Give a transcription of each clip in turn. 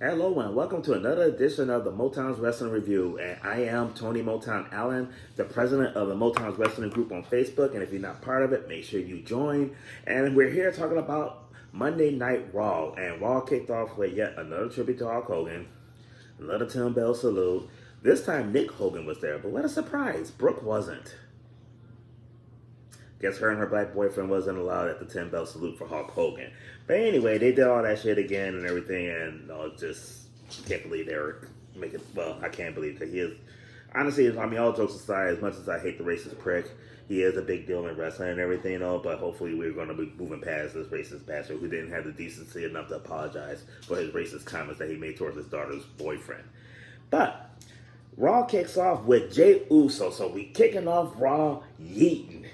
Hello and welcome to another edition of the Motown's Wrestling Review. And I am Tony Motown Allen, the president of the Motown's Wrestling Group on Facebook. And if you're not part of it, make sure you join. And we're here talking about Monday Night Raw. And Raw kicked off with yet another tribute to Hulk Hogan, another 10 bell salute. This time Nick Hogan was there, but what a surprise, Brooke wasn't. Guess her and her black boyfriend wasn't allowed at the 10 bell salute for Hulk Hogan. But anyway, they did all that shit again and everything, and just can't believe they were making. Well, I can't believe because he is. Honestly, I mean, all jokes aside, as much as I hate the racist prick, he is a big deal in wrestling and everything, but hopefully we're going to be moving past this racist bastard who didn't have the decency enough to apologize for his racist comments that he made towards his daughter's boyfriend. But Raw kicks off with Jey Uso, so we kicking off Raw yeeting.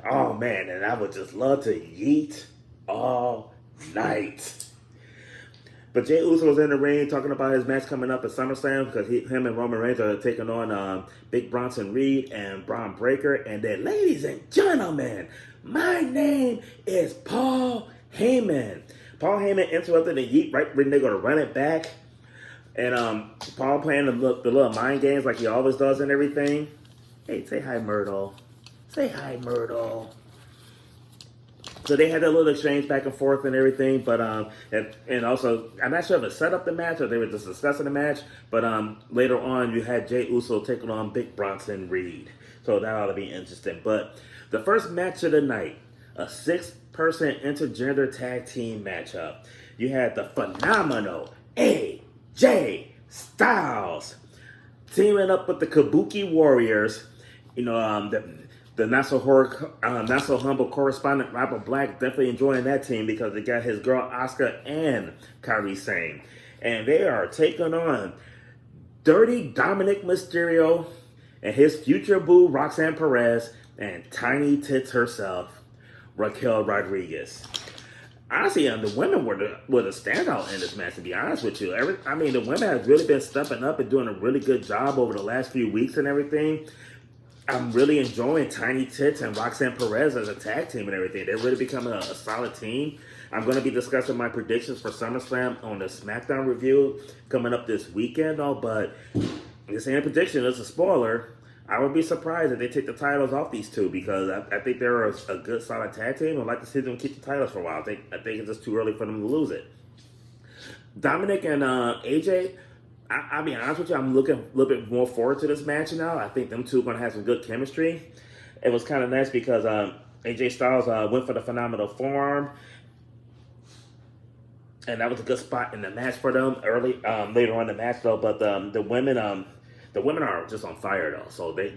Oh man, and I would just love to yeet all night. But Jey Uso was in the ring talking about his match coming up at SummerSlam because him and Roman Reigns are taking on Big Bronson Reed and Braun Breaker. And then, ladies and gentlemen, my name is Paul Heyman. Paul Heyman interrupted the yeet right when they're going to run it back. And Paul playing the little mind games like he always does and everything. Hey, say hi, Myrtle. Say hi, Myrtle. So they had that little exchange back and forth and everything, but and also I'm not sure if it set up the match or they were just discussing the match. But later on, you had Jey Uso taking on Big Bronson Reed, so that ought to be interesting. But the first match of the night, a 6-person intergender tag team matchup. You had the phenomenal AJ Styles teaming up with the Kabuki Warriors. You know, the not so humble correspondent Robert Black definitely enjoying that team because they got his girl Asuka and Kairi Sane, and they are taking on Dirty Dominic Mysterio and his future boo Roxanne Perez and Tiny Tits herself Raquel Rodriguez. Honestly, the women were the standout in this match, to be honest with you. The women have really been stepping up and doing a really good job over the last few weeks and everything. I'm really enjoying Tiny Tits and Roxanne Perez as a tag team and everything. They're really becoming a solid team. I'm going to be discussing my predictions for SummerSlam on the SmackDown review coming up this weekend, but this ain't a prediction, it's a spoiler. I would be surprised if they take the titles off these two because I think they're a good, solid tag team. I'd like to see them keep the titles for a while. I think it's just too early for them to lose it. Dominic and AJ, I'll be honest with you, I'm looking a little bit more forward to this match now. I think them two are going to have some good chemistry. It was kind of nice because AJ Styles went for the phenomenal forearm, and that was a good spot in the match for them later on in the match though. But the women are just on fire though, so they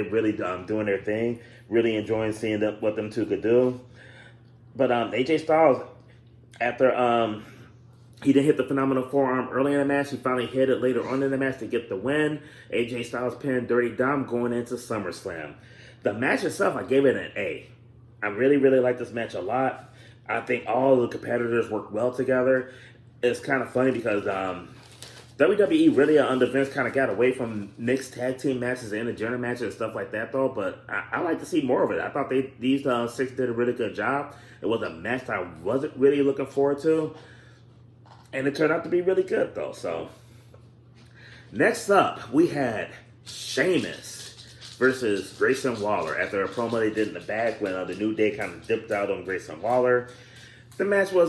really doing their thing. Really enjoying seeing what them two could do. But AJ Styles, after he didn't hit the phenomenal forearm early in the match, he finally hit it later on in the match to get the win. AJ Styles pinned Dirty Dom going into SummerSlam. The match itself, I gave it an A. I really, really like this match a lot. I think all the competitors work well together. It's kind of funny because WWE really under Vince kind of got away from mixed tag team matches and intergender matches and stuff like that though, but I like to see more of it. I thought these 6 did a really good job. It was a match that I wasn't really looking forward to. And it turned out to be really good, though. So, next up, we had Sheamus versus Grayson Waller. After a promo they did in the back when the New Day kind of dipped out on Grayson Waller. The match was,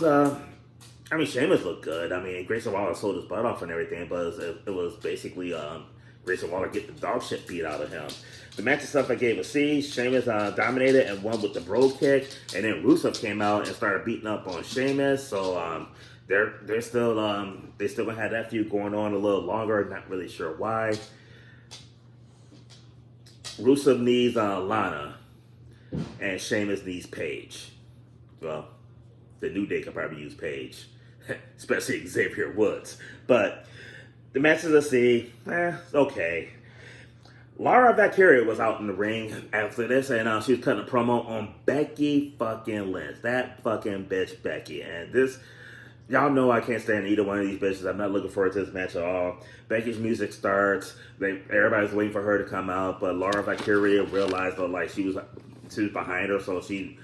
Sheamus looked good. Grayson Waller sold his butt off and everything, but it was basically Grayson Waller get the dog shit beat out of him. The match itself I gave a C. Sheamus dominated and won with the bro kick. And then Rusev came out and started beating up on Sheamus. So, they're still gonna have that feud going on a little longer. Not really sure why. Rusev needs Lana, and Sheamus needs Paige. Well, the New Day could probably use Paige, especially Xavier Woods. But the match is a C. Okay. Laura Valkyria was out in the ring after this, and she was cutting a promo on Becky fucking Lynch. That fucking bitch Becky, and this. Y'all know I can't stand either one of these bitches. I'm not looking forward to this match at all. Becky's music starts. Everybody's waiting for her to come out, but Laura Valkyria realized though, like she was behind her, so she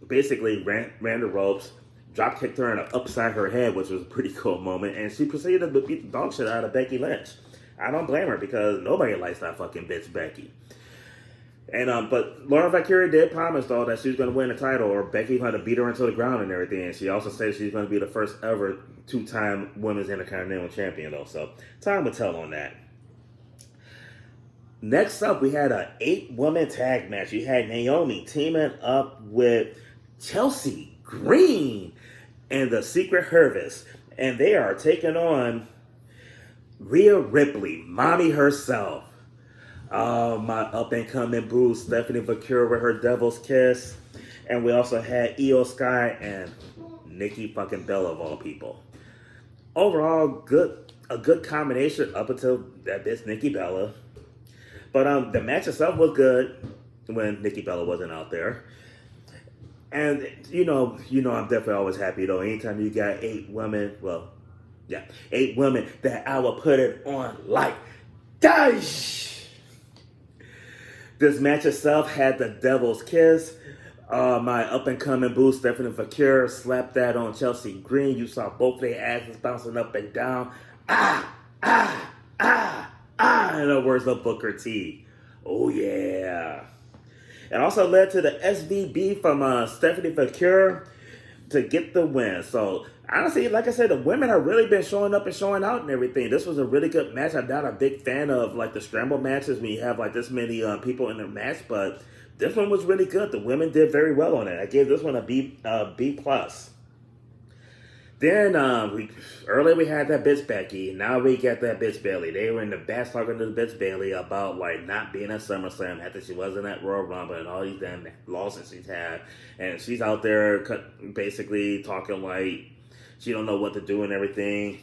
basically ran the ropes, drop kicked her and upside her head, which was a pretty cool moment. And she proceeded to beat the dog shit out of Becky Lynch. I don't blame her because nobody likes that fucking bitch Becky. And but Laura Valkyria did promise though that she was going to win the title, or Becky had to beat her into the ground and everything. And she also said she's going to be the first ever 2-time Women's Intercontinental Champion though. So time will tell on that. Next up, we had an 8-woman tag match. You had Naomi teaming up with Chelsea Green and the Secret Harvest, and they are taking on Rhea Ripley, mommy herself. Oh, my up-and-coming boo, Stephanie McCure with her Devil's Kiss. And we also had Io Sky and Nikki fucking Bella of all people. Overall, a good combination up until that bitch Nikki Bella. But the match itself was good when Nikki Bella wasn't out there. And, you know, I'm definitely always happy, though. Anytime you got 8 women, 8 women that I will put it on like Dash. This match itself had the Devil's Kiss. My up-and-coming boo, Stephanie McCure, slapped that on Chelsea Green. You saw both their asses bouncing up and down. In the words of Booker T. Oh, yeah. It also led to the SVB from Stephanie McCure to get the win. So, honestly, like I said, the women have really been showing up and showing out and everything. This was a really good match. I'm not a big fan of, like, the scramble matches when you have, like, this many people in the match, but this one was really good. The women did very well on it. I gave this one a B+. Then, earlier we had that bitch Becky. Now we got that bitch Bayley. They were in the back talking to the bitch Bayley about, like, not being at SummerSlam after she wasn't at Royal Rumble and all these damn losses she's had. And she's out there basically talking like she don't know what to do and everything.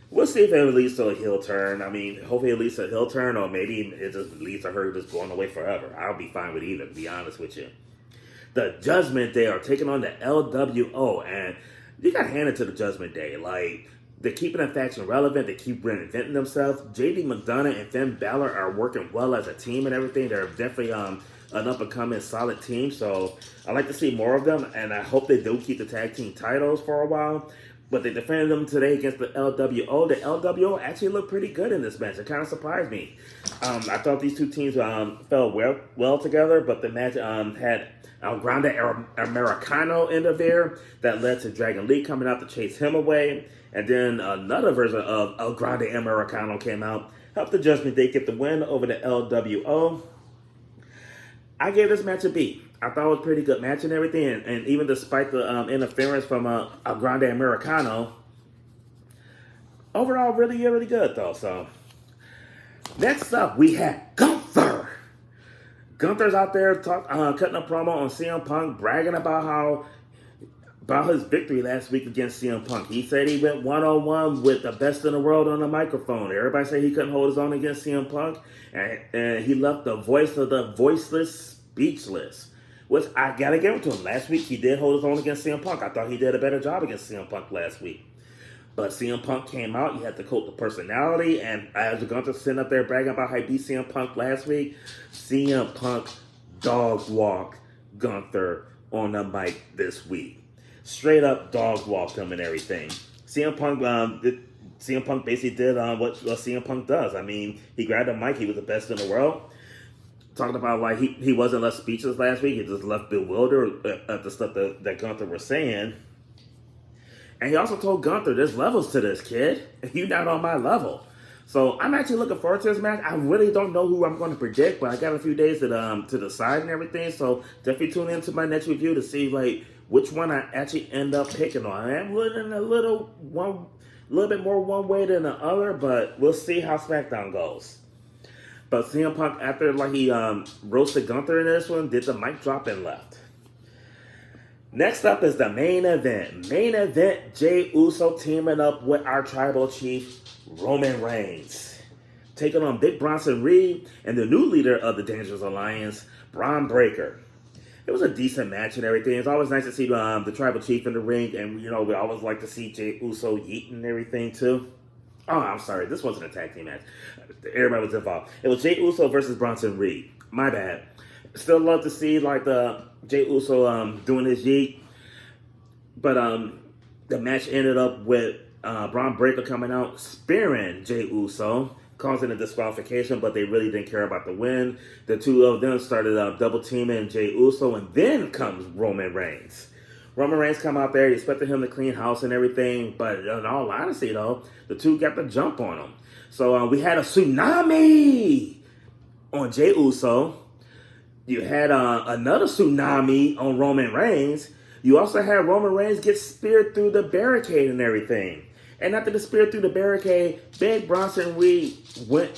We'll see if it leads to a heel turn. I mean, hopefully it leads to a heel turn, or maybe it just leads to her just going away forever. I'll be fine with either, to be honest with you. The Judgment Day are taking on the LWO, and you got to hand it to the Judgment Day. Like, they're keeping the faction relevant. They keep reinventing themselves. JD McDonough and Finn Balor are working well as a team and everything. They're definitely an up-and-coming solid team. So I like to see more of them, and I hope they do keep the tag team titles for a while. But they defended them today against the LWO. The LWO actually looked pretty good in this match. It kind of surprised me. I thought these two teams fell well together, but the match had El Grande Americano in there that led to Dragon Lee coming out to chase him away. And then another version of El Grande Americano came out, helped the Judgment Day get the win over the LWO. I gave this match a B. I thought it was a pretty good match and everything. And even despite the interference from El Grande Americano, overall really, really good though. So next up, we had Gunther. Gunther's out there cutting a promo on CM Punk, bragging about his victory last week against CM Punk. He said he went one-on-one with the best in the world on the microphone. Everybody said he couldn't hold his own against CM Punk, and he left the voice of the voiceless speechless, which I gotta give it to him. Last week he did hold his own against CM Punk. I thought he did a better job against CM Punk last week. But CM Punk came out, you had to coat the personality, and as Gunther sitting up there bragging about how he beat CM Punk last week, CM Punk dog walked Gunther on the mic this week. Straight up dog walked him and everything. CM Punk basically did what CM Punk does. I mean, he grabbed the mic, he was the best in the world. Talking about like he wasn't left speechless last week, he just left bewildered at the stuff that Gunther was saying. And he also told Gunther, there's levels to this, kid. You're not on my level. So I'm actually looking forward to this match. I really don't know who I'm going to predict, but I got a few days to decide and everything. So definitely tune into my next review to see like which one I actually end up picking on. I am looking a little bit more one way than the other, but we'll see how SmackDown goes. But CM Punk, after like he roasted Gunther in this one, did the mic drop and left. Next up is the main event. Main event, Jey Uso teaming up with our tribal chief, Roman Reigns. Taking on Big Bronson Reed and the new leader of the Dangerous Alliance, Braun Breaker. It was a decent match and everything. It's always nice to see the tribal chief in the ring. And, you know, we always like to see Jey Uso yeeting and everything, too. Oh, I'm sorry. This wasn't a tag team match. Everybody was involved. It was Jey Uso versus Bronson Reed. My bad. Still love to see, like, the Jey Uso doing his yeet. But The match ended up with Braun Breaker coming out, spearing Jey Uso, causing a disqualification, but they really didn't care about the win. The two of them started double teaming Jey Uso, and then comes Roman Reigns. Roman Reigns come out there, you expected him to clean house and everything, but in all honesty, though, the two got the jump on him. So we had a tsunami on Jey Uso. You had another tsunami on Roman Reigns. You also had Roman Reigns get speared through the barricade and everything. And after the spear through the barricade, Big Bronson Reed went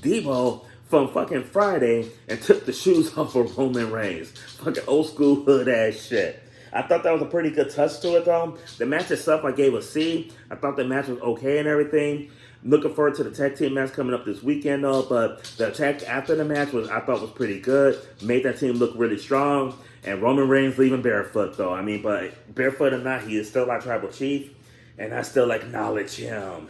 Debo from fucking Friday and took the shoes off of Roman Reigns. Fucking old school hood ass shit. I thought that was a pretty good touch to it though. The match itself I gave a C. I thought the match was okay and everything. Looking forward to the tag team match coming up this weekend though, but the attack after the match I thought was pretty good. Made that team look really strong. And Roman Reigns leaving barefoot though. I mean, but barefoot or not, he is still our tribal chief. And I still acknowledge him.